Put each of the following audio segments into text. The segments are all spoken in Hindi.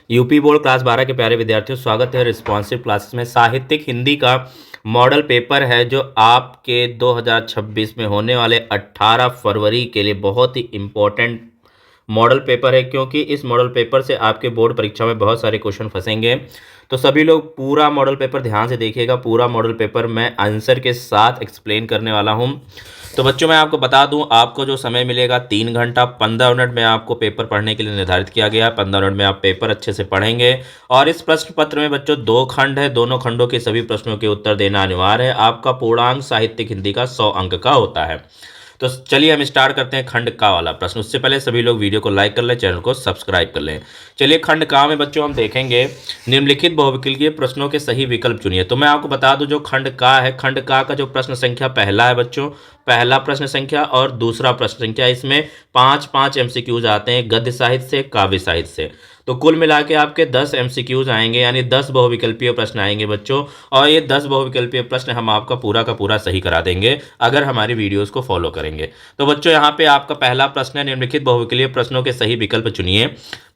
यूपी बोर्ड क्लास 12 के प्यारे विद्यार्थियों, स्वागत है रिस्पॉन्सिव क्लासेस में। साहित्यिक हिंदी का मॉडल पेपर है जो आपके 2026 में होने वाले 18 फरवरी के लिए बहुत ही इम्पोर्टेंट मॉडल पेपर है, क्योंकि इस मॉडल पेपर से आपके बोर्ड परीक्षा में बहुत सारे क्वेश्चन फंसेंगे। तो सभी लोग पूरा मॉडल पेपर ध्यान से देखिएगा। पूरा मॉडल पेपर मैं आंसर के साथ एक्सप्लेन करने वाला हूं। तो बच्चों, मैं आपको बता दूं, आपको जो समय मिलेगा 3 घंटा 15 मिनट में आपको पेपर पढ़ने के लिए निर्धारित किया गया है। 15 मिनट में आप पेपर अच्छे से पढ़ेंगे। और इस प्रश्न पत्र में बच्चों 2 खंड है, दोनों खंडों के सभी प्रश्नों के उत्तर देना अनिवार्य है। आपका पूर्णांक साहित्यिक हिंदी का 100 अंक का होता है। तो चलिए हम स्टार्ट करते हैं खंड का वाला प्रश्न। उससे पहले सभी लोग वीडियो को लाइक कर लें, चैनल को सब्सक्राइब कर लें। चलिए खंड का में बच्चों हम देखेंगे, निम्नलिखित बहुविकल्पीय प्रश्नों के सही विकल्प चुनिए। तो मैं आपको बता दूं, जो खंड का है, खंड का जो प्रश्न संख्या पहला है बच्चों, पहला प्रश्न संख्या और दूसरा प्रश्न संख्या, इसमें 5-5 एमसीक्यूज आते हैं गद्य साहित्य से, काव्य साहित्य से। तो कुल मिला के आपके 10 एमसीक्यूज आएंगे, यानी 10 बहुविकल्पीय प्रश्न आएंगे बच्चों। और ये 10 बहुविकल्पीय प्रश्न हम आपका पूरा का पूरा सही करा देंगे अगर हमारी वीडियोस को फॉलो करेंगे। तो बच्चों, यहाँ पे आपका पहला प्रश्न है, निम्नलिखित बहुविकल्पीय प्रश्नों के सही विकल्प चुनिए।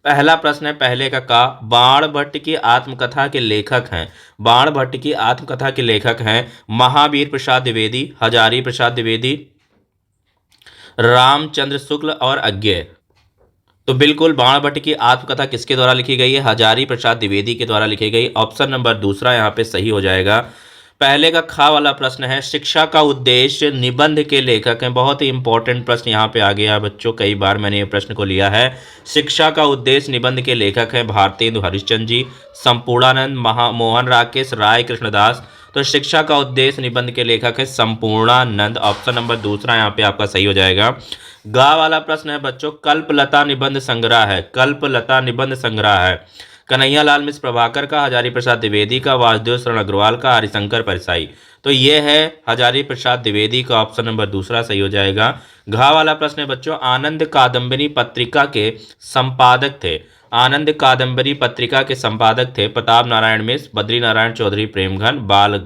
पहला प्रश्न है पहले का बाण भट्ट की आत्मकथा के लेखक हैं। बाण भट्ट की आत्मकथा के लेखक हैं महावीर प्रसाद द्विवेदी, हजारी प्रसाद द्विवेदी, रामचंद्र शुक्ल और अज्ञेय। तो बिल्कुल बाण भट्ट की आत्मकथा किसके द्वारा लिखी गई है? हजारी प्रसाद द्विवेदी के द्वारा लिखी गई। ऑप्शन नंबर दूसरा यहाँ पे सही हो जाएगा। पहले का खा वाला प्रश्न है, शिक्षा का उद्देश्य निबंध के लेखक हैं। बहुत ही इंपॉर्टेंट प्रश्न यहाँ पे आ गया है बच्चों, कई बार मैंने ये प्रश्न को लिया है। शिक्षा का उद्देश्य निबंध के लेखक हैं भारतेंदु हरिश्चंद्र जी, संपूर्णानंद, मोहन राकेश, राय कृष्णदास। तो शिक्षा का उद्देश्य निबंध के लेखक है संपूर्णानंद। ऑप्शन नंबर दूसरा यहाँ पे आपका सही हो जाएगा। गा वाला प्रश्न है बच्चों, कल्पलता निबंध संग्रह है। कल्पलता निबंध संग्रह है कन्हैयालाल मिश्र प्रभाकर का, हजारी प्रसाद द्विवेदी का, वासुदेव शरण अग्रवाल का, हरिशंकर परसाई। तो ये है हजारी प्रसाद द्विवेदी का। ऑप्शन नंबर दूसरा सही हो जाएगा। घा वाला प्रश्न है बच्चों, आनंद कादम्बरी पत्रिका के संपादक थे। आनंद कादम्बरी पत्रिका के संपादक थे प्रताप नारायण मिश्र, बद्री नारायण चौधरी प्रेमघन, बाल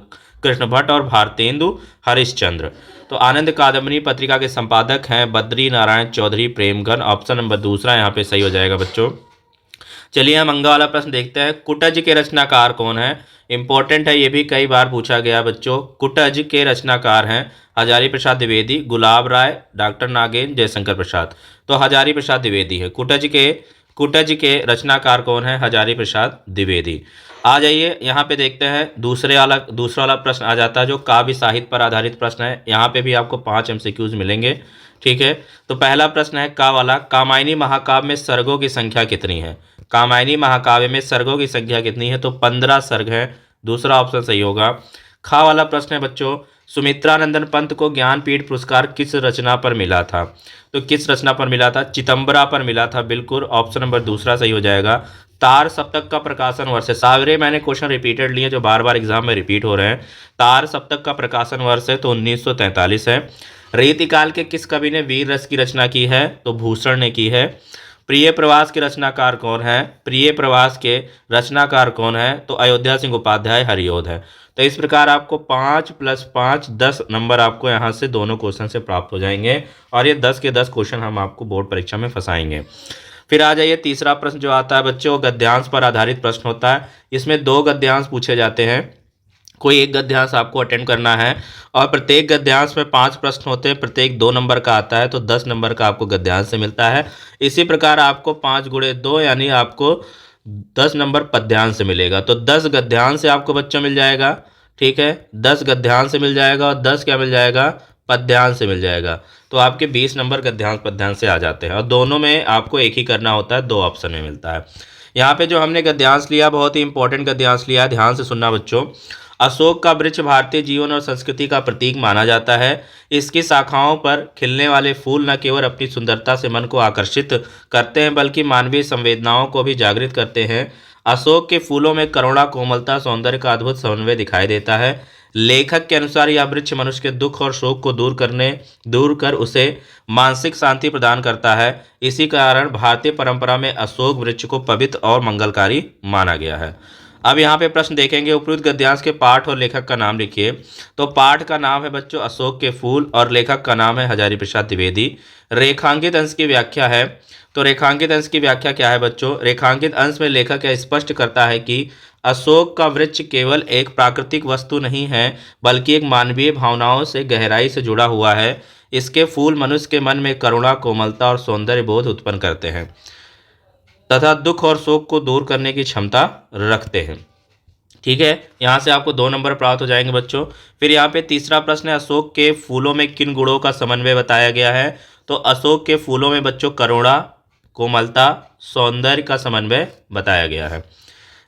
कृष्ण भट्ट और भारतेंदु हरिश्चंद्र। तो आनंद कादम्बरी पत्रिका के संपादक हैं बद्री नारायण चौधरी प्रेमघन। ऑप्शन नंबर दूसरा यहाँ पे सही हो जाएगा बच्चों। चलिए हम अंगा वाला प्रश्न देखते हैं, कुटज के रचनाकार कौन है? इंपॉर्टेंट है, ये भी कई बार पूछा गया बच्चों। कुटज के रचनाकार हैं हजारी प्रसाद द्विवेदी, गुलाब राय, डॉक्टर नागेंद्र, जयशंकर प्रसाद। तो हजारी प्रसाद द्विवेदी है। कुटज के रचनाकार कौन है? हजारी प्रसाद द्विवेदी। आ जाइए यहाँ पे देखते हैं दूसरा वाला प्रश्न आ जाता है जो काव्य साहित्य पर आधारित प्रश्न है। यहाँ पे भी आपको 5 एमसीक्यूज मिलेंगे, ठीक है। तो पहला प्रश्न है का वाला, कामायनी महाकाव्य में सर्गों की संख्या कितनी है? कामायनी महाकाव्य में सर्गों की संख्या कितनी है? तो 15 सर्ग है। दूसरा ऑप्शन सही होगा। खा वाला प्रश्न है बच्चों, सुमित्रानंदन पंत को ज्ञानपीठ पुरस्कार किस रचना पर मिला था? तो किस रचना पर मिला था? चितंबरा पर मिला था। बिल्कुल ऑप्शन नंबर दूसरा सही हो जाएगा। तार सप्तक का प्रकाशन वर्ष है। सारे मैंने क्वेश्चन रिपीटेड लिए जो बार बार एग्जाम में रिपीट हो रहे हैं। तार सप्तक का प्रकाशन वर्ष है तो 1943 है। रीतिकाल के किस कवि ने वीर रस की रचना की है? तो भूषण ने की है। प्रिय प्रवास के रचनाकार कौन है? प्रिय प्रवास के रचनाकार कौन है? तो अयोध्या सिंह उपाध्याय हरिओध है। तो इस प्रकार आपको 5 + 5 10 नंबर आपको यहाँ से दोनों क्वेश्चन से प्राप्त हो जाएंगे। और ये 10 के 10 क्वेश्चन हम आपको बोर्ड परीक्षा में फंसाएंगे। फिर आ जाइए तीसरा प्रश्न जो आता है बच्चों, गद्यांश पर आधारित प्रश्न होता है। इसमें 2 गद्यांश पूछे जाते हैं। कोई एक गद्यांश आपको अटेंड करना है और प्रत्येक गद्यांश में 5 प्रश्न होते हैं, प्रत्येक 2 नंबर का आता है। तो 10 नंबर का आपको गद्यांश से मिलता है। इसी प्रकार आपको 5 × 2 यानी आपको 10 नंबर पद्यांश से मिलेगा। तो 10 गद्यांश से आपको बच्चों मिल जाएगा, ठीक है। 10 गद्यांश से मिल जाएगा और 10 क्या मिल जाएगा? पद्यांश से मिल जाएगा। तो आपके 20 नंबर गद्यांश पद्यांश से आ जाते हैं। और दोनों में आपको एक ही करना होता है, 2 ऑप्शन में मिलता है। यहाँ पे जो हमने गद्यांश लिया, बहुत ही इंपॉर्टेंट गद्यांश लिया है, ध्यान से सुनना बच्चों। अशोक का वृक्ष भारतीय जीवन और संस्कृति का प्रतीक माना जाता है। इसकी शाखाओं पर खिलने वाले फूल न केवल अपनी सुंदरता से मन को आकर्षित करते हैं बल्कि मानवीय संवेदनाओं को भी जागृत करते हैं। अशोक के फूलों में करुणा, कोमलता, सौंदर्य का अद्भुत समन्वय दिखाई देता है। लेखक के अनुसार यह वृक्ष मनुष्य के दुख और शोक को दूर कर उसे मानसिक शांति प्रदान करता है। इसी कारण भारतीय परंपरा में अशोक वृक्ष को पवित्र और मंगलकारी माना गया है। अब यहाँ पे प्रश्न देखेंगे, उपयुक्त गद्यांश के पाठ और लेखक का नाम लिखिए। तो पाठ का नाम है बच्चों अशोक के फूल और लेखक का नाम है हजारी प्रसाद द्विवेदी। रेखांकित अंश की व्याख्या है, तो रेखांकित अंश की व्याख्या क्या है बच्चों? रेखांकित अंश में लेखक यह स्पष्ट करता है कि अशोक का वृक्ष केवल एक प्राकृतिक वस्तु नहीं है, बल्कि एक मानवीय भावनाओं से गहराई से जुड़ा हुआ है। इसके फूल मनुष्य के मन में करुणा, कोमलता और सौंदर्य बोध उत्पन्न करते हैं तथा दुख और शोक को दूर करने की क्षमता रखते हैं। ठीक है, यहाँ से आपको 2 नंबर प्राप्त हो जाएंगे बच्चों। फिर यहाँ पे तीसरा प्रश्न है, अशोक के फूलों में किन गुणों का समन्वय बताया गया है? तो अशोक के फूलों में बच्चों करुणा, कोमलता, सौंदर्य का समन्वय बताया गया है।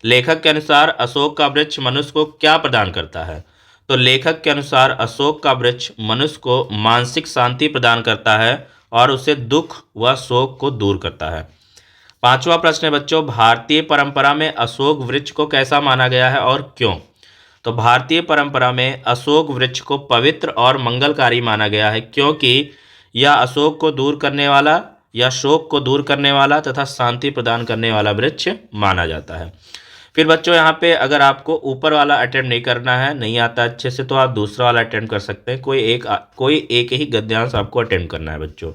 लेखक के अनुसार अशोक का वृक्ष मनुष्य को क्या प्रदान करता है? तो लेखक के अनुसार अशोक का वृक्ष मनुष्य को मानसिक शांति प्रदान करता है और उसे दुख व शोक को दूर करता है। 5वां प्रश्न है बच्चों, भारतीय परंपरा में अशोक वृक्ष को कैसा माना गया है और क्यों? तो भारतीय परंपरा में अशोक वृक्ष को पवित्र और मंगलकारी माना गया है, क्योंकि यह अशोक को दूर करने वाला या शोक को दूर करने वाला तथा शांति प्रदान करने वाला वृक्ष माना जाता है। फिर बच्चों यहाँ पे अगर आपको ऊपर वाला अटेम्प्ट नहीं करना है, नहीं आता अच्छे से, तो आप दूसरा वाला अटेम्प्ट कर सकते हैं। कोई एक ही गद्यांश आपको अटेम्प्ट करना है बच्चों।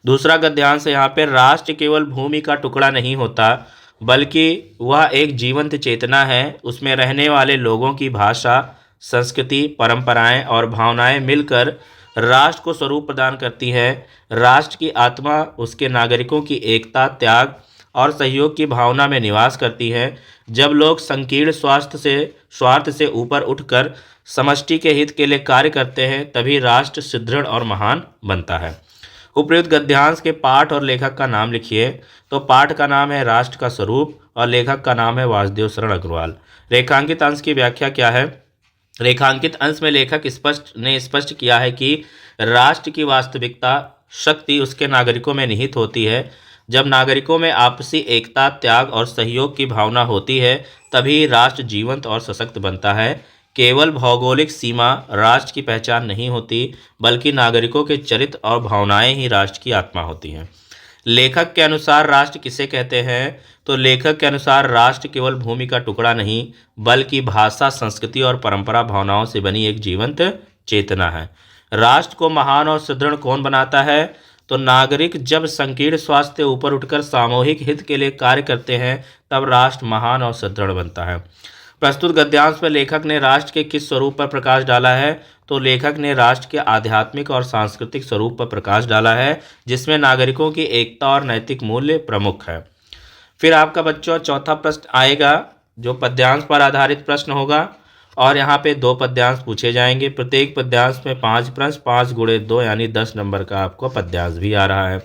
दूसरा गद्यांश यहाँ पे, राष्ट्र केवल भूमि का टुकड़ा नहीं होता, बल्कि वह एक जीवंत चेतना है। उसमें रहने वाले लोगों की भाषा, संस्कृति, परंपराएं और भावनाएं मिलकर राष्ट्र को स्वरूप प्रदान करती हैं। राष्ट्र की आत्मा उसके नागरिकों की एकता, त्याग और सहयोग की भावना में निवास करती है। जब लोग संकीर्ण स्वार्थ से ऊपर उठकर समष्टि के हित के लिए कार्य करते हैं, तभी राष्ट्र सुदृढ़ और महान बनता है। उपयुक्त गद्यांश के पाठ और लेखक का नाम लिखिए। तो पाठ का नाम है राष्ट्र का स्वरूप और लेखक का नाम है वासुदेव शरण अग्रवाल। रेखांकित अंश की व्याख्या क्या है? रेखांकित अंश में लेखक स्पष्ट किया है कि राष्ट्र की वास्तविकता शक्ति उसके नागरिकों में निहित होती है। जब नागरिकों में आपसी एकता, त्याग और सहयोग की भावना होती है, तभी राष्ट्र जीवंत और सशक्त बनता है। केवल भौगोलिक सीमा राष्ट्र की पहचान नहीं होती, बल्कि नागरिकों के चरित्र और भावनाएं ही राष्ट्र की आत्मा होती हैं। लेखक के अनुसार राष्ट्र किसे कहते हैं? तो लेखक के अनुसार राष्ट्र केवल भूमि का टुकड़ा नहीं, बल्कि भाषा, संस्कृति और परंपरा भावनाओं से बनी एक जीवंत चेतना है। राष्ट्र को महान और सुदृढ़ कौन बनाता है? तो नागरिक जब संकीर्ण स्वास्थ्य से ऊपर उठकर सामूहिक हित के लिए कार्य करते हैं, तब राष्ट्र महान और सुदृढ़ बनता है। प्रस्तुत गद्यांश में लेखक ने राष्ट्र के किस स्वरूप पर प्रकाश डाला है? तो लेखक ने राष्ट्र के आध्यात्मिक और सांस्कृतिक स्वरूप पर प्रकाश डाला है, जिसमें नागरिकों की एकता और नैतिक मूल्य प्रमुख है। फिर आपका बच्चों चौथा प्रश्न आएगा, जो पद्यांश पर आधारित प्रश्न होगा, और यहाँ पे 2 पद्यांश पूछे जाएंगे। प्रत्येक पद्यांश में 5 प्रश्न, 5 गुणे 2 यानी 10 नंबर का आपको पद्यांश भी आ रहा है।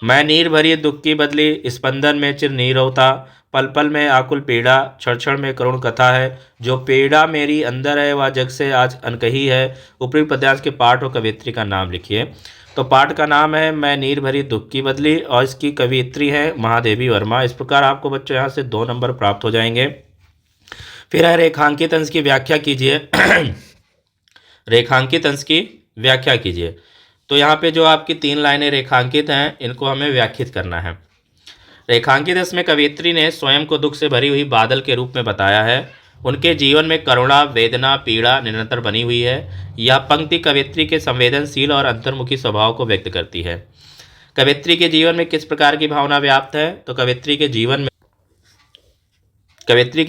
मैं नीर भरी दुख की बदली, स्पंदन में चिर नीर होता, पल पल में आकुल पीड़ा, क्षण क्षण में करुण कथा है, जो पीड़ा मेरी अंदर है वह जग से आज अनकही है। उपयुक्त पद्यांश के पाठ और कवियत्री का नाम लिखिए। तो पाठ का नाम है मैं नीर भरी दुख की बदली और इसकी कवियत्री है महादेवी वर्मा। इस प्रकार आपको बच्चों यहाँ से 2 नंबर प्राप्त हो जाएंगे। फिर है रेखांकित अंश की व्याख्या कीजिए। रेखांकित अंश की व्याख्या कीजिए। तो यहाँ पे जो आपकी 3 लाइनें रेखांकित हैं, इनको हमें व्याख्यात करना है। रेखांकित अंश में कवियत्री ने स्वयं को दुख से भरी हुई बादल के रूप में बताया है। उनके जीवन में करुणा, वेदना, पीड़ा निरंतर बनी हुई है। यह पंक्ति कवियत्री के संवेदनशील और अंतर्मुखी स्वभाव को व्यक्त करती है। कवियत्री के जीवन में किस प्रकार की भावना व्याप्त है? तो कवियत्री के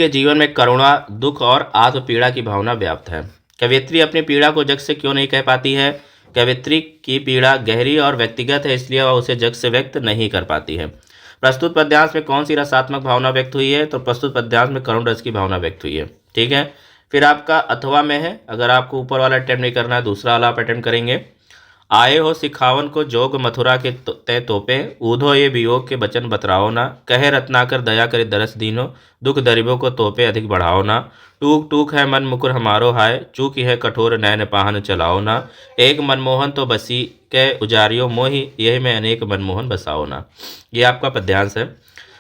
जीवन में करुणा, दुख और आत्मपीड़ा की भावना व्याप्त है। कवियत्री अपनी पीड़ा को जग से क्यों नहीं कह पाती है? कवियत्री की पीड़ा गहरी और व्यक्तिगत है, इसलिए वह उसे जग से व्यक्त नहीं कर पाती है। प्रस्तुत पद्यांश में कौन सी रसात्मक भावना व्यक्त हुई है? तो प्रस्तुत पद्यांश में करुण रस की भावना व्यक्त हुई है। ठीक है, फिर आपका अथवा में है। अगर आपको ऊपर वाला अटेम्प्ट नहीं करना है, दूसरा वाला आप अटेम्प्ट करेंगे। आए हो सिखावन को जोग मथुरा के तय तोपे, ऊधो ये वियोग के बचन बतराओ ना, कहे रत्नाकर दया करे दरस दीनो, दुख दरिबों को तोपे अधिक बढ़ाओ ना, टूक टूक है मन मुकुर हमारो हाय, चूक है कठोर नैन पाहन चलाओ ना, एक मनमोहन तो बसी के उजारियो मोहि, यही में अनेक मनमोहन बसाओ ना। ये आपका पद्यांश है।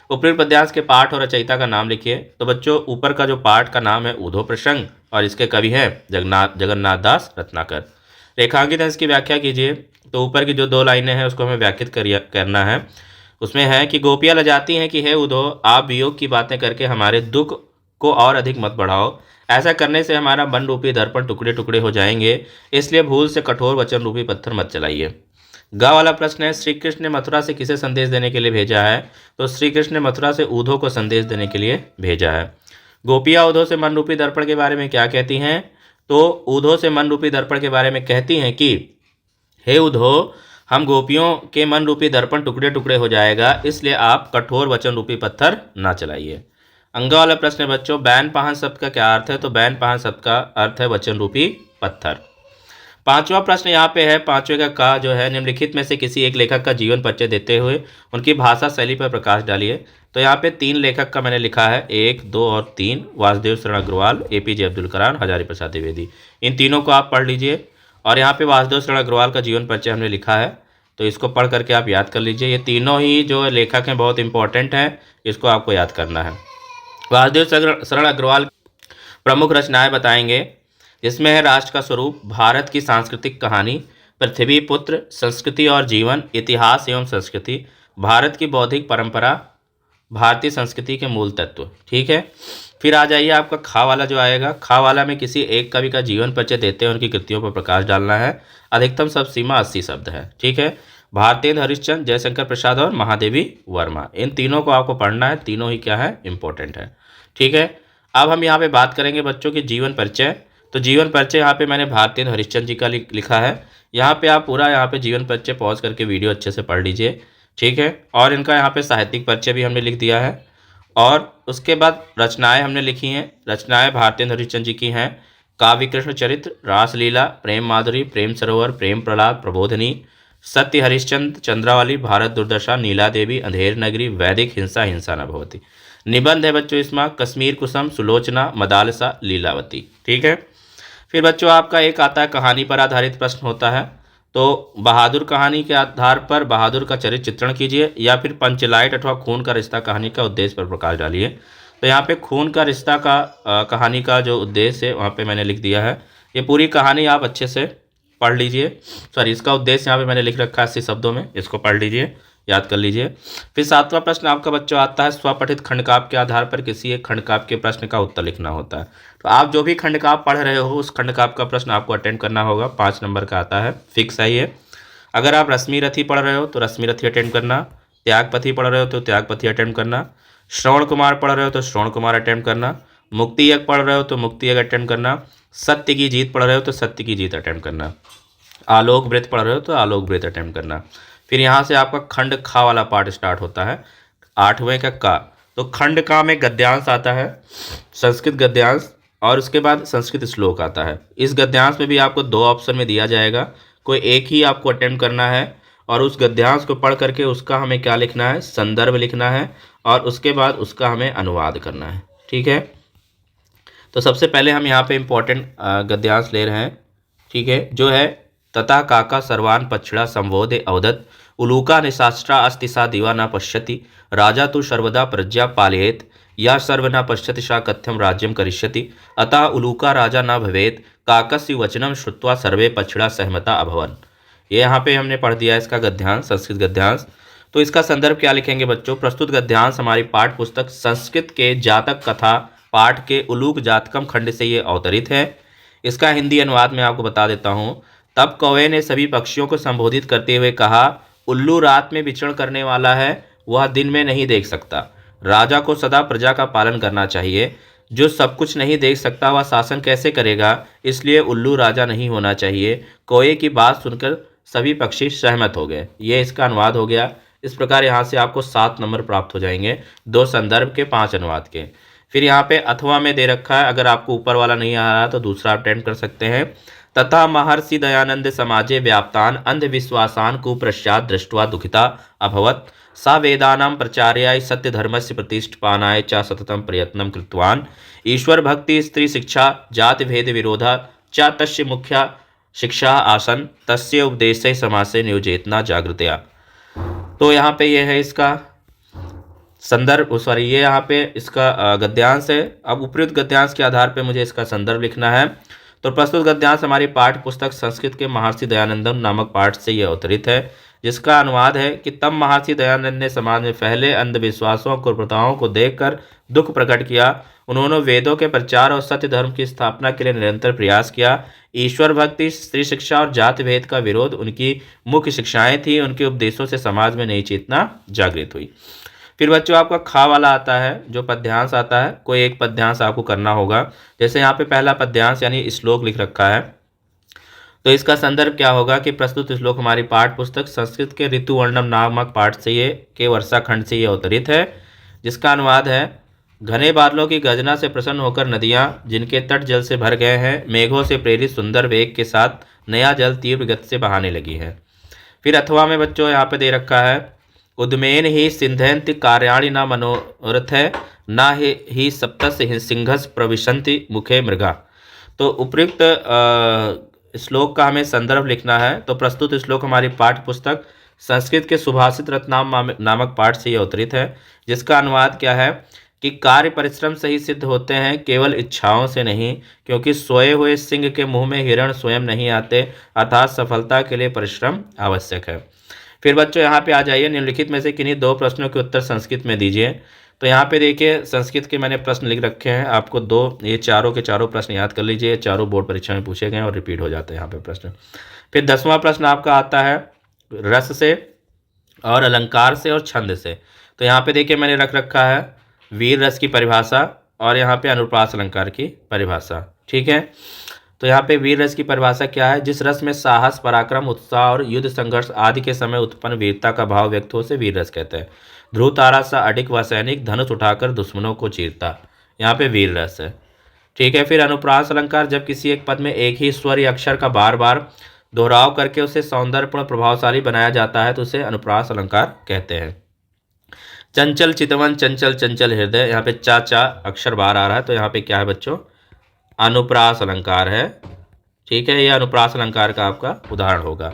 उपयुक्त पद्यांश के पाठ और रचयिता का नाम लिखिए। तो बच्चों ऊपर का जो पाठ का नाम है ऊधो प्रसंग और इसके कवि हैं जगन्नाथ दास रत्नाकर। रेखांकित अंश की व्याख्या कीजिए। तो ऊपर की जो 2 लाइनें हैं उसको हमें व्याख्यात करना है। उसमें है कि गोपियाँ लजाती हैं कि हे उधो, आप वियोग की बातें करके हमारे दुख को और अधिक मत बढ़ाओ। ऐसा करने से हमारा मन रूपी दर्पण टुकड़े टुकड़े हो जाएंगे, इसलिए भूल से कठोर वचन रूपी पत्थर मत चलाइए। ग वाला प्रश्न है, श्री कृष्ण ने मथुरा से किसे संदेश देने के लिए भेजा है? तो श्री कृष्ण ने मथुरा से ऊधो को संदेश देने के लिए भेजा है। गोपियाँ ऊधो से मन रूपी दर्पण के बारे में क्या कहती हैं? तो ऊधो से मन रूपी दर्पण के बारे में कहती हैं कि हे ऊधो, हम गोपियों के मन रूपी दर्पण टुकड़े टुकड़े हो जाएगा, इसलिए आप कठोर वचन रूपी पत्थर ना चलाइए। अंगा वाला प्रश्न है बच्चों, बैन पाहन शब्द का क्या अर्थ है? तो बैन पाहन शब्द का अर्थ है वचन रूपी पत्थर। पांचवा प्रश्न यहाँ पे है, पांचवे का जो है, निम्नलिखित में से किसी एक लेखक का जीवन परिचय देते हुए उनकी भाषा शैली पर प्रकाश डालिए। तो यहाँ पे 3 लेखक का मैंने लिखा है, 1, 2 और 3, वासुदेव शरण अग्रवाल, APJ अब्दुल कलाम, हजारी प्रसाद द्विवेदी। इन तीनों को आप पढ़ लीजिए। और यहाँ पे वासुदेव शरण अग्रवाल का जीवन परिचय हमने लिखा है, तो इसको पढ़ करके आप याद कर लीजिए। ये तीनों ही जो लेखक हैं बहुत इंपॉर्टेंट हैं, इसको आपको याद करना है। वासुदेव शरण अग्रवाल प्रमुख रचनाएं बताएंगे, जिसमें है राष्ट्र का स्वरूप, भारत की सांस्कृतिक कहानी, पृथ्वी पुत्र, संस्कृति और जीवन, इतिहास एवं संस्कृति, भारत की बौद्धिक परंपरा, भारतीय संस्कृति के मूल तत्व। ठीक है, फिर आ जाइए आपका खा वाला जो आएगा। खा वाला में किसी एक कवि का जीवन परिचय देते हैं, उनकी कृतियों पर प्रकाश डालना है। अधिकतम शब्द सीमा 80 शब्द है। ठीक है, भारतेंद्र हरिश्चंद्र, जयशंकर प्रसाद और महादेवी वर्मा, इन तीनों को आपको पढ़ना है। तीनों ही क्या है, इंपॉर्टेंट है। ठीक है, अब हम यहाँ पे बात करेंगे बच्चों की जीवन परिचय। तो जीवन परिचय यहाँ पे मैंने भारतेंद्र हरिश्चंद्र जी का लिखा है। यहाँ पे आप पूरा यहाँ पे जीवन परिचय पॉज करके वीडियो अच्छे से पढ़ लीजिए। ठीक है, और इनका यहाँ पे साहित्यिक परिचय भी हमने लिख दिया है। और उसके बाद रचनाएं हमने लिखी हैं। रचनाएं भारतेंद्र हरिश्चंद्र जी की हैं, काव्य कृष्ण चरित्र, रासलीला, प्रेम माधुरी, प्रेम सरोवर, प्रेम प्रहलाद, प्रबोधनी, सत्य हरिश्चंद्र, चंद्रावली, भारत दुर्दशा, नीला देवी, अंधेर नगरी, वैदिक हिंसा, हिंसा न भवती। निबंध है बच्चों इसमें कश्मीर कुसुम, सुलोचना, मदालसा, लीलावती। ठीक है, फिर बच्चों आपका एक आता है कहानी पर आधारित प्रश्न होता है। तो बहादुर कहानी के आधार पर बहादुर का चरित्र चित्रण कीजिए, या फिर पंचलाइट अथवा खून का रिश्ता कहानी का उद्देश्य पर प्रकाश डालिए। तो यहाँ पे खून का रिश्ता का कहानी का जो उद्देश्य है वहाँ पे मैंने लिख दिया है। ये पूरी कहानी आप अच्छे से पढ़ लीजिए। सॉरी, इसका उद्देश्य यहाँ पे मैंने लिख रखा है 80 शब्दों में, इसको पढ़ लीजिए, याद कर लीजिए। फिर 7वां प्रश्न आपका बच्चों आता है, स्वपठित खंडकाव्य के आधार पर किसी एक खंडकाव्य के प्रश्न का उत्तर लिखना होता है। तो आप जो भी खंडकाव्य पढ़ रहे हो उस खंडकाव्य का प्रश्न आपको अटेंड करना होगा। 5 नंबर का आता है, फिक्स है ये। अगर आप रश्मि रथी पढ़ रहे हो तो रश्मि रथी अटेंड करना, त्यागपति पढ़ रहे हो तो त्यागपति अटेंड करना, श्रवण कुमार पढ़ रहे हो तो श्रवण कुमार अटेंड करना, मुक्ति यज्ञ पढ़ रहे हो तो मुक्ति यज्ञ अटेंड करना, सत्य की जीत पढ़ रहे हो तो सत्य की जीत अटेंड करना, आलोक वृत्त पढ़ रहे हो तो आलोक वृत्त अटेंड करना। फिर यहाँ से आपका खंड खा वाला पार्ट स्टार्ट होता है, 8वें का। तो खंड का में गद्यांश आता है, संस्कृत गद्यांश, और उसके बाद संस्कृत श्लोक आता है। इस गद्यांश में भी आपको 2 ऑप्शन में दिया जाएगा, कोई एक ही आपको अटेम्प्ट करना है। और उस गद्यांश को पढ़ करके उसका हमें क्या लिखना है, संदर्भ लिखना है, और उसके बाद उसका हमें अनुवाद करना है। ठीक है, तो सबसे पहले हम यहाँ पे इम्पोर्टेंट गद्यांश ले रहे हैं। ठीक है, जो है, तथा काका सर्वान पक्षिणा संबोधे अवदत्, उलूका निशास्त्रा अस्तिसा दिवा न पश्यति, राजा तु सर्वदा प्रज्ञा पालयेत, या सर्व न पश्यति सा कथ्यम राज्यम करिष्यति, अतः उलूका राजा न भवेत, काकस्य वचनम श्रुत्वा सर्वे पक्षिणा सहमता अभवन। ये यहाँ पे हमने पढ़ दिया इसका गद्यांश, संस्कृत गद्यांश। तो इसका संदर्भ क्या लिखेंगे बच्चों? प्रस्तुत गद्यांश हमारी पाठ्य पुस्तक संस्कृत के जातक कथा पाठ के उलूक जातकम खंड से ये अवतरित है। इसका हिंदी अनुवाद मैं आपको बता देता हूँ। तब कौवे ने सभी पक्षियों को संबोधित करते हुए कहा, उल्लू रात में विचरण करने वाला है, वह दिन में नहीं देख सकता। राजा को सदा प्रजा का पालन करना चाहिए। जो सब कुछ नहीं देख सकता वह शासन कैसे करेगा, इसलिए उल्लू राजा नहीं होना चाहिए। कौवे की बात सुनकर सभी पक्षी सहमत हो गए। ये इसका अनुवाद हो गया। इस प्रकार यहाँ से आपको 7 नंबर प्राप्त हो जाएंगे, 2 संदर्भ के, 5 अनुवाद के। फिर यहाँ पे अथवा में दे रखा है, अगर आपको ऊपर वाला नहीं आ रहा तो दूसरा अटेम्प्ट कर सकते हैं। तथा महर्षि दयानंद समाजे व्याप्तान अंधविश्वासान कुप्रश्चात् दृष्ट्वा दुखिता अभवत्, सा वेदानां प्रचार्याय सत्य धर्मस्य प्रतिष्ठापनाय च सततं प्रयत्नं कृतवान्, ईश्वर भक्ति स्त्री शिक्षा जाति भेद विरोधा च तस्य मुख्या शिक्षा आसन, तस्य उपदेशे समासे नियोजेतना जागृतया। तो यहाँ पे ये है इसका संदर्भ, सॉरी, ये यहाँ पे इसका गद्यांश है। अब उपयुक्त गद्यांश के आधार पे मुझे इसका संदर्भ लिखना है। तो प्रस्तुत गद्यांश हमारी पाठ्य पुस्तक संस्कृत के महर्षि दयानंदम नामक पाठ से यह अवतरित है। जिसका अनुवाद है कि तब महर्षि दयानंद ने समाज में फैले अंधविश्वासों कुप्रथाओं को देखकर दुख प्रकट किया। उन्होंने वेदों के प्रचार और सत्य धर्म की स्थापना के लिए निरंतर प्रयास किया। ईश्वर भक्ति, स्त्री शिक्षा और जाति भेद का विरोध उनकी मुख्य शिक्षाएं थी। उनके उपदेशों से समाज में नई चेतना जागृत हुई। फिर बच्चों आपका खा वाला आता है, जो पद्यांश आता है। कोई एक पद्यांश आपको करना होगा। जैसे यहाँ पे पहला पद्यांश यानी श्लोक लिख रखा है, तो इसका संदर्भ क्या होगा कि प्रस्तुत श्लोक हमारी पाठ्य पुस्तक संस्कृत के ऋतु वर्णम नामक पाठ से ये के वर्षा खंड से ये अवतरित है, जिसका अनुवाद है, घने बादलों की गर्जना से प्रसन्न होकर नदियाँ जिनके तट जल से भर गए हैं, मेघों से प्रेरित सुंदर वेग के साथ नया जल तीव्र गति से बहाने लगी है। फिर अथवा में बच्चों यहाँ पे दे रखा है, उद्मेन ही सिंधयंति कार्याणि न मनोरथ है, न ही सप्तस सिंहस प्रविशंति मुखे मृगा। तो उपयुक्त श्लोक का हमें संदर्भ लिखना है। तो प्रस्तुत श्लोक हमारी पाठ्य पुस्तक संस्कृत के सुभाषित रत्नाम नामक पाठ से ये अवतरित है, जिसका अनुवाद क्या है कि कार्य परिश्रम से ही सिद्ध होते हैं, केवल इच्छाओं से नहीं, क्योंकि सोए हुए सिंह के मुंह में हिरण स्वयं नहीं आते, अर्थात सफलता के लिए परिश्रम आवश्यक है। फिर बच्चों यहाँ पे आ जाइए, निम्नलिखित में से किन्हीं दो प्रश्नों के उत्तर संस्कृत में दीजिए। तो यहाँ पे देखिए संस्कृत के मैंने प्रश्न लिख रखे हैं, आपको दो, ये चारों के चारों प्रश्न याद कर लीजिए। चारों बोर्ड परीक्षा में पूछे गए और रिपीट हो जाते हैं यहाँ पे प्रश्न। फिर 10वां प्रश्न आपका आता है रस से और अलंकार से और छंद से। तो यहाँ पे देखिए मैंने रख रखा है वीर रस की परिभाषा और यहाँ पे अनुप्रास अलंकार की परिभाषा। ठीक है, तो यहाँ पे वीर रस की परिभाषा क्या है, जिस रस में साहस, पराक्रम, उत्साह और युद्ध संघर्ष आदि के समय उत्पन्न वीरता का भाव व्यक्त हो उसे वीर रस कहते हैं। ध्रुव तारा सा अडिग व सैनिक धनुष उठाकर दुश्मनों को चीरता, यहाँ पे वीर रस है। ठीक है, फिर अनुप्रास अलंकार, जब किसी एक पद में एक ही स्वर या अक्षर का बार बार दोहराव करके उसे सौंदर्यपूर्ण प्रभावशाली बनाया जाता है तो उसे अनुप्रास अलंकार कहते हैं। चंचल चितवन, चंचल चंचल हृदय, यहाँ पे चा चा अक्षर बार आ रहा है, तो यहाँ पे क्या है बच्चों, अनुप्रास अलंकार है। ठीक है, यह अनुप्रास अलंकार का आपका उदाहरण होगा।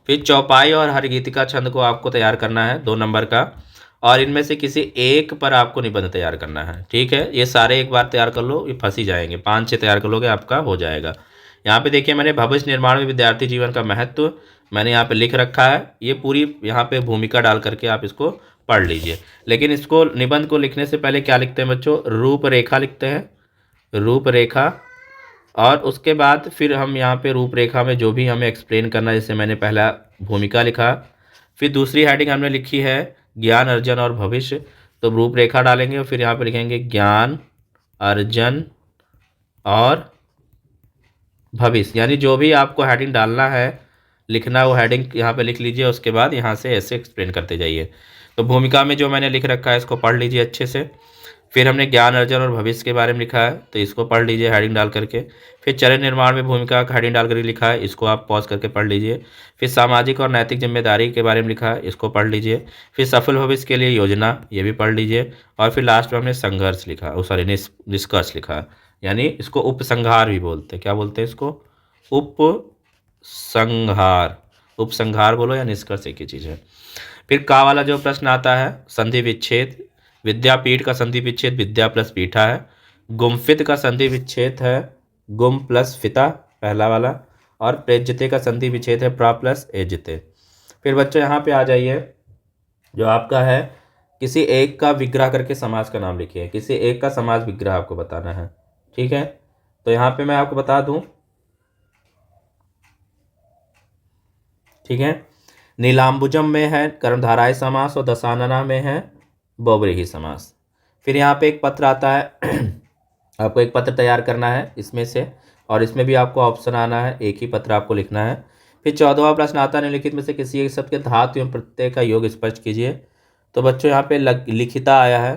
फिर चौपाई और हरगीतिका छंद को आपको तैयार करना है 2 नंबर का, और इनमें से किसी एक पर आपको निबंध तैयार करना है। ठीक है, ये सारे एक बार तैयार कर लो, ये फंसी जाएंगे, 5-6 तैयार कर लोगे आपका हो जाएगा। यहाँ पे देखिए मैंने भविष्य निर्माण में विद्यार्थी जीवन का महत्व मैंने यहाँ पे लिख रखा है। ये पूरी यहाँ पे भूमिका डाल करके आप इसको पढ़ लीजिए। लेकिन इसको निबंध को लिखने से पहले क्या लिखते हैं बच्चों, रूपरेखा लिखते हैं, रूपरेखा। और उसके बाद फिर हम यहाँ पे रूपरेखा में जो भी हमें एक्सप्लेन करना है, जैसे मैंने पहला भूमिका लिखा, फिर दूसरी हेडिंग हमने लिखी है ज्ञान अर्जन और भविष्य, तो रूपरेखा डालेंगे और फिर यहाँ पे लिखेंगे ज्ञान अर्जन और भविष्य, यानी जो भी आपको हेडिंग डालना है लिखना वो हेडिंग यहाँ पे लिख लीजिए। उसके बाद यहाँ से ऐसे एक्सप्लेन करते जाइए। तो भूमिका में जो मैंने लिख रखा है इसको पढ़ लीजिए अच्छे से। फिर हमने ज्ञान अर्जन और भविष्य के बारे में लिखा है, तो इसको पढ़ लीजिए हेडिंग डाल करके। फिर चरित्र निर्माण में भूमिका का हेडिंग डाल करके लिखा है, इसको आप पॉज करके पढ़ लीजिए। फिर सामाजिक और नैतिक जिम्मेदारी के बारे में लिखा है, इसको पढ़ लीजिए। फिर सफल भविष्य के लिए योजना, ये भी पढ़ लीजिए। और फिर लास्ट में हमने संघर्ष लिखा, सॉरी निष्कर्ष लिखा, यानी इसको उपसंहार भी बोलते हैं। क्या बोलते हैं इसको, उपसंहार। उपसंहार बोलो या निष्कर्ष एक ही चीज़ है। फिर का वाला जो प्रश्न आता है संधि विच्छेद, विद्यापीठ का संधि विच्छेद विद्या प्लस पीठा है। गुम्फित का संधि विच्छेद है गुम प्लस फिता, पहला वाला। और प्रेज्यते का संधि विच्छेद है प्रा प्लस एज्यते। फिर बच्चों यहाँ पे आ जाइए, जो आपका है किसी एक का विग्रह करके समाज का नाम लिखिए। किसी एक का समाज विग्रह आपको बताना है। ठीक है, तो यहाँ पे मैं आपको बता दूं, ठीक है, नीलाम्बुजम में है कर्मधाराय समास और दशानना में है बहुव्रीहि समास। फिर यहाँ पे एक पत्र आता है आपको एक पत्र तैयार करना है इसमें से, और इसमें भी आपको ऑप्शन आना है, एक ही पत्र आपको लिखना है। फिर 14वां प्रश्न आता है निम्नलिखित में से किसी एक शब्द के धातु एवं प्रत्यय का योग स्पष्ट कीजिए। तो बच्चों यहाँ पे लिखिता आया है,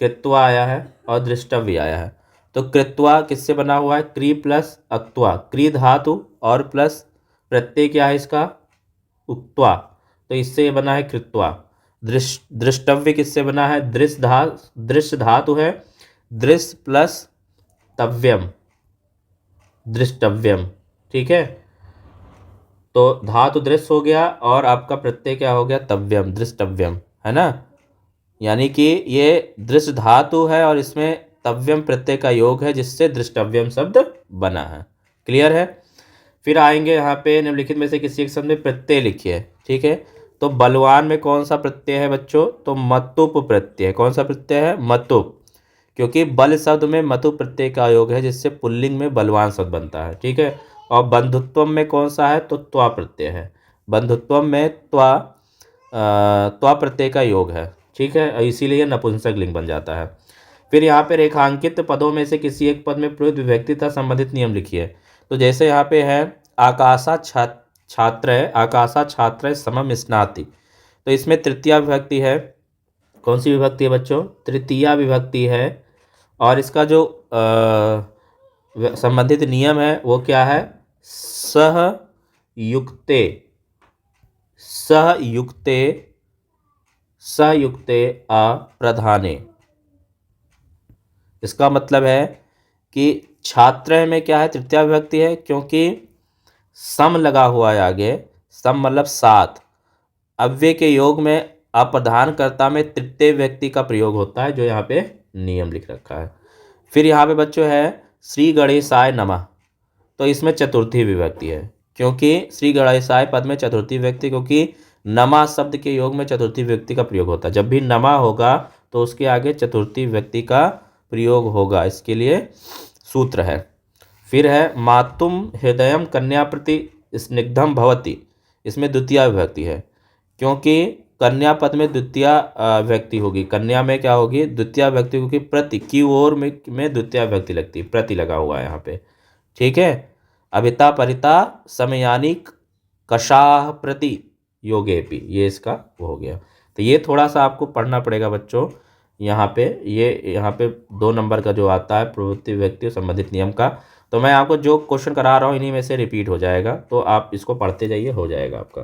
कृत्वा आया है और दृष्टव्य आया है। तो कृत्वा किससे बना हुआ है, क्री प्लस अक्त्वा, क्री धातु और प्लस प्रत्यय क्या है इसका, उक्त्वा, तो इससे ये बना है कृत्वा। दृष्टव्य किससे बना है, दृश्य धातु है, दृश्य प्लस तव्यम, दृष्टव्यम। ठीक है, तो धातु दृश्य हो गया और आपका प्रत्यय क्या हो गया, तव्यम, दृष्टव्यम, है ना। यानी कि ये दृश्य धातु है और इसमें तव्यम प्रत्यय का योग है, जिससे दृष्टव्यम शब्द बना है। क्लियर है। फिर आएंगे यहाँ पे निम्नलिखित में से किसी एक शब्द में प्रत्यय लिखिए। ठीक है, तो बलवान में कौन सा प्रत्यय है बच्चों? तो मतुप प्रत्यय। कौन सा प्रत्यय है? मतुप। क्योंकि बल शब्द में मतु प्रत्यय का योग है, जिससे पुल्लिंग में बलवान शब्द बनता है। ठीक है। और बंधुत्व में कौन सा है? तो त्वा प्रत्यय है। बंधुत्व में त्वा प्रत्यय का योग है। ठीक है, इसीलिए नपुंसक लिंग बन जाता है। फिर यहाँ पे रेखांकित पदों में से किसी एक पद में प्रयुक्त विभक्ति तथा संबंधित नियम लिखिए। तो जैसे यहाँ पे है आकाशा छात्र है, आकाशा छात्र है समम स्नाति। तो इसमें तृतीया विभक्ति है। कौन सी विभक्ति है बच्चों? तृतीया विभक्ति है। और इसका जो संबंधित नियम है वो क्या है? सहयुक्ते सहयुक्ते सहयुक्ते अप्रधाने। इसका मतलब है कि छात्र में क्या है? तृतीया विभक्ति है, क्योंकि सम लगा हुआ है आगे। सम मतलब साथ। अव्यय के योग में अप्रधानकर्ता में तृतीय व्यक्ति का प्रयोग होता है, जो यहाँ पे नियम लिख रखा है। फिर यहाँ पे बच्चों है श्री गणेशाय नमः। तो इसमें चतुर्थी विभक्ति है, क्योंकि श्री गणेशाय पद में चतुर्थी विभक्ति, क्योंकि नमा शब्द के योग में चतुर्थी विभक्ति का प्रयोग होता है। जब भी नमा होगा तो उसके आगे चतुर्थी विभक्ति का प्रयोग होगा, इसके लिए सूत्र है। फिर है मातुम हृदयम कन्या प्रति स्निग्धम भवति। इसमें द्वितीया विभक्ति है, क्योंकि कन्या पद में द्वितीया विभक्ति होगी। कन्या में क्या होगी? द्वितीया विभक्ति, क्योंकि प्रति की ओर में द्वितीया विभक्ति लगती है, प्रति लगा हुआ है यहाँ पे। ठीक है। अभिता परिता समयानी कषाह प्रति योगेपि, ये इसका वो हो गया। तो ये थोड़ा सा आपको पढ़ना पड़ेगा बच्चों। यहाँ पे यहाँ पे 2 नंबर का जो आता है प्रवृत्ति विभक्ति और संबंधित नियम का, तो मैं आपको जो क्वेश्चन करा रहा हूँ इन्हीं में से रिपीट हो जाएगा, तो आप इसको पढ़ते जाइए, हो जाएगा आपका।